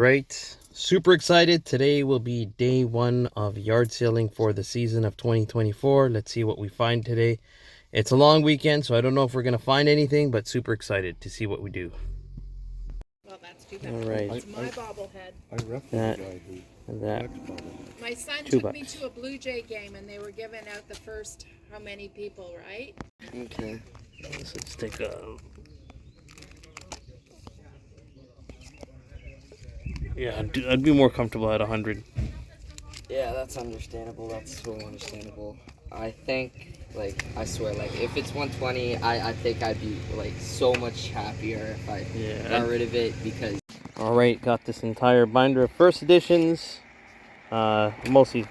right, super excited. Today will be day one of yard sailing for the season of 2024. Let's see what we find today. It's a long weekend, so I don't know if we're going to find anything, but super excited to see what we do. Well, that's too bad. All right. It's my bobblehead. I repped that, guy who that. My son $2. took me to a Blue Jay game, and they were giving out the first how many people, right? Okay. So let's take a... Yeah, I'd be more comfortable at 100. Yeah, that's understandable. That's so understandable. I think, like, I swear, like, if it's 120, I think I'd be, like, so much happier if I got rid of it because... Alright, got this entire binder of first editions. Mostly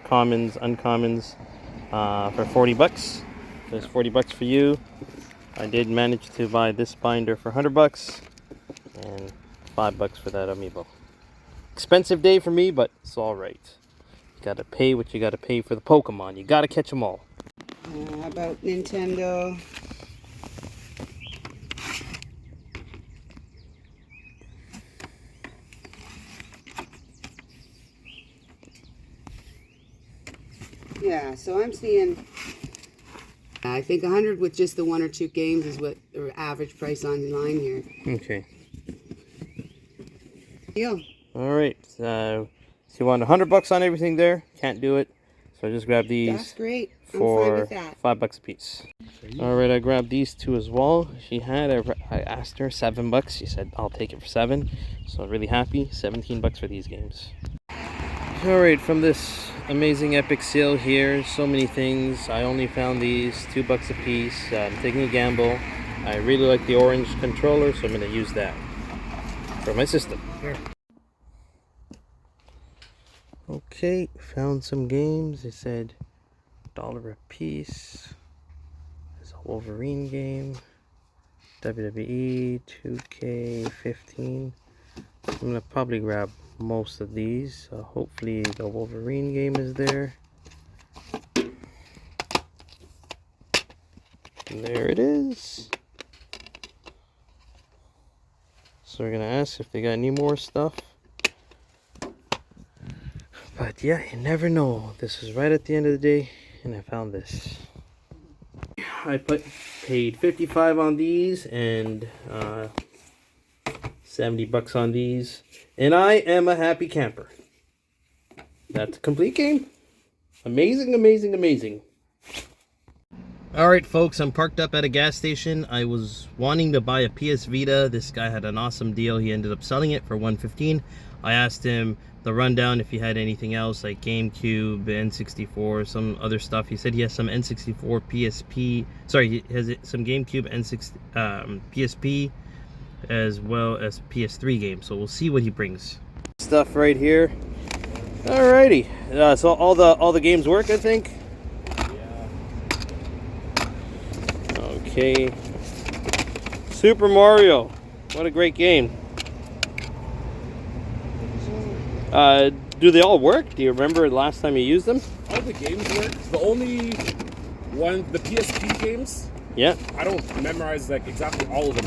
commons, uncommons, for 40 bucks. There's 40 bucks for you. I did manage to buy this binder for 100 bucks. And 5 bucks for that amiibo. Expensive day for me, but it's alright. You gotta pay what you gotta pay for the Pokemon. You gotta catch them all. How about Nintendo? Yeah, so I'm seeing, I think 100 with just the 1 or 2 games is what the average price online here. Okay. Deal. Alright, so you want 100 bucks on everything there? Can't do it. So I just grab these. That's great. I'm for fine with that. 5 bucks a piece. Alright, I grabbed these two as well. She had, I asked her 7 bucks. She said, I'll take it for 7. So I'm really happy. 17 bucks for these games. Alright, from this amazing epic sale here, so many things. I only found these 2 bucks a piece. I'm taking a gamble. I really like the orange controller, so I'm going to use that for my system. Here. Okay, found some games. They said $1 a piece. There's a Wolverine game, WWE 2K15. I'm gonna probably grab most of these. Hopefully the Wolverine game is there. And there it is. So we're gonna ask if they got any more stuff. But yeah, you never know. This is right at the end of the day, and I found this. I paid 55 on these and 70 bucks on these, and I am a happy camper. That's a complete game. Amazing, amazing, amazing. Alright folks, I'm parked up at a gas station. I was wanting to buy a PS Vita. This guy had an awesome deal. He ended up selling it for $115. I asked him the rundown if he had anything else like GameCube, N64, some other stuff. He said he has some N64 PSP. Sorry, he has some GameCube PSP as well as PS3 games. So we'll see what he brings. Stuff right here. Alrighty. So all the games work, I think. Okay. Super Mario. What a great game. Do they all work? Do you remember the last time you used them? All the games work. The only one, the PSP games. Yeah. I don't memorize like exactly all of them.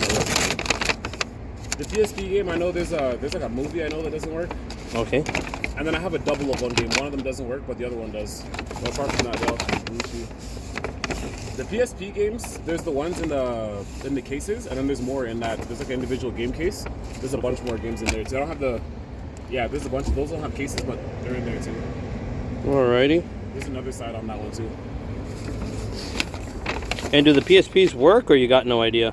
The PSP game, I know there's like a movie I know that doesn't work. Okay. And then I have a double of one game. One of them doesn't work, but the other one does. Well, apart from that, they all the PSP games, there's the ones in the cases, and then there's more in that. There's like an individual game case. There's a bunch more games in there too. I don't have the. Yeah, there's a bunch of those don't have cases, but they're in there too. Alrighty. There's another side on that one too. And do the PSPs work, or you got no idea?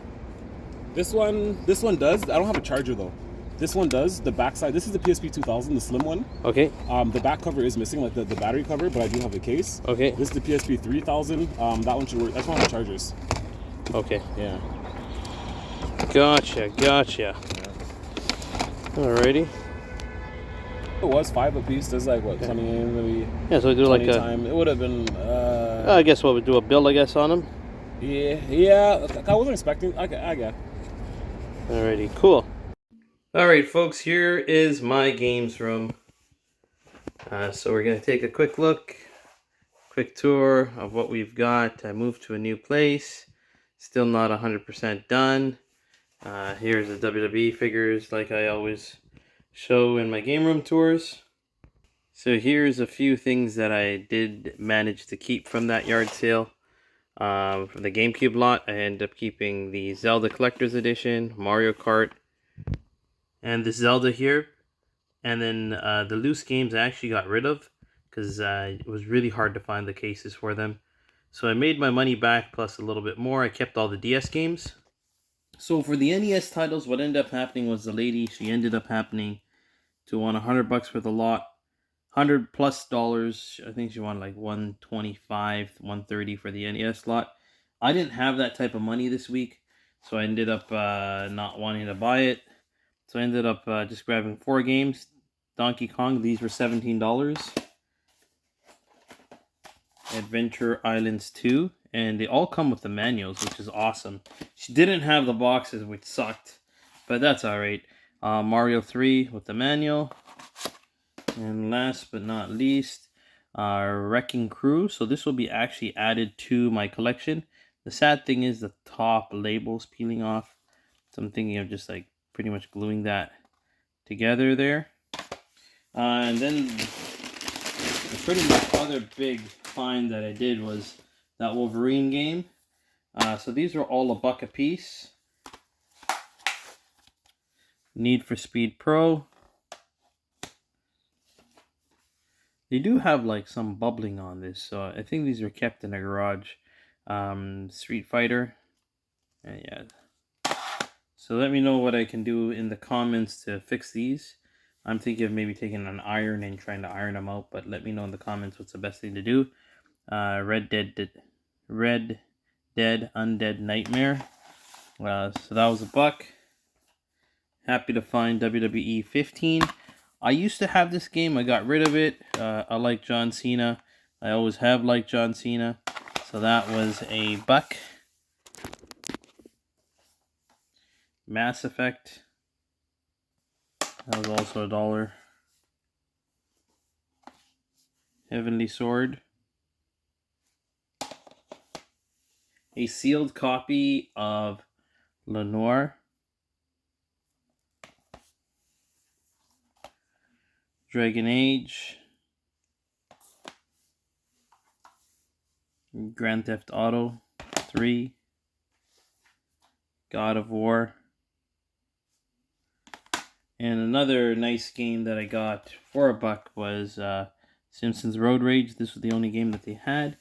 This one does. I don't have a charger though. This one does. The back side. This is the PSP 2000, the slim one. Okay. The back cover is missing, like the battery cover, but I do have a case. Okay. This is the PSP 3000. That one should work. That's one of the chargers. Okay. Yeah. Gotcha. Yeah. Alrighty. It was 5 a piece. There's like what 20 maybe. Yeah, so we do like a time. It would have been. I guess what we do a build, I guess, on them. Yeah. I wasn't expecting. I got. Alrighty, cool. Alright, folks, here is my games room. So we're gonna take a quick look, quick tour of what we've got. I moved to a new place. Still not 100% done. Here's the WWE figures, like I always show in my game room tours. So here's a few things that I did manage to keep from that yard sale. From the GameCube lot, I ended up keeping the Zelda Collector's Edition, Mario Kart, and the Zelda here. And then the loose games I actually got rid of because it was really hard to find the cases for them. So I made my money back plus a little bit more. I kept all the DS games. So for the NES titles, what ended up happening was the lady, she ended up happening to want $100 for the lot. $100+ I think she wanted like 125, 130 for the NES lot. I didn't have that type of money this week, so I ended up not wanting to buy it. So I ended up just grabbing 4 games. Donkey Kong, these were $17. Adventure Islands 2, and they all come with the manuals, which is awesome. She didn't have the boxes, which sucked, but that's alright. Mario 3 with the manual. And last but not least, Wrecking Crew. So this will be actually added to my collection. The sad thing is the top label's peeling off. So I'm thinking of just like pretty much gluing that together there. And then the pretty much other big find that I did was that Wolverine game. So these are all $1 a piece. Need for Speed Pro. They do have like some bubbling on this, so I think these are kept in a garage. Street Fighter. Yeah. So let me know what I can do in the comments to fix these. I'm thinking of maybe taking an iron and trying to iron them out, but let me know in the comments what's the best thing to do. Red Dead Undead Nightmare. So that was $1. Happy to find WWE 15. I used to have this game. I got rid of it. I like John Cena. I always have liked John Cena. So that was $1. Mass Effect. That was also $1. Heavenly Sword. A sealed copy of Lenore. Dragon Age. Grand Theft Auto 3. God of War. And another nice game that I got for $1 was Simpsons Road Rage. This was the only game that they had.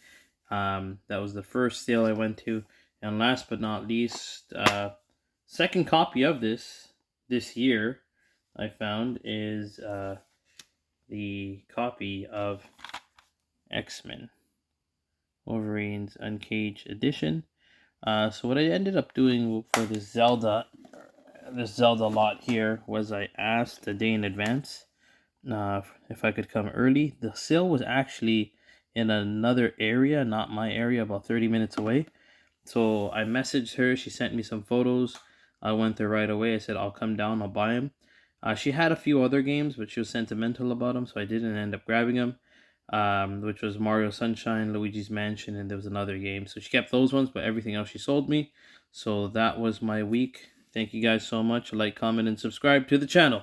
That was the first sale I went to. And last but not least, second copy of this year I found is the copy of X-Men Wolverine's Uncaged Edition. So what I ended up doing for this Zelda lot here was I asked a day in advance if I could come early. The sale was actually in another area, not my area, about 30 minutes away. So I messaged her. She sent me some photos. I went there right away. I said, I'll come down. I'll buy them. She had a few other games, but she was sentimental about them, so I didn't end up grabbing them, which was Mario Sunshine, Luigi's Mansion, and there was another game. So she kept those ones, but everything else she sold me. So that was my week. Thank you guys so much. Like, comment, and subscribe to the channel.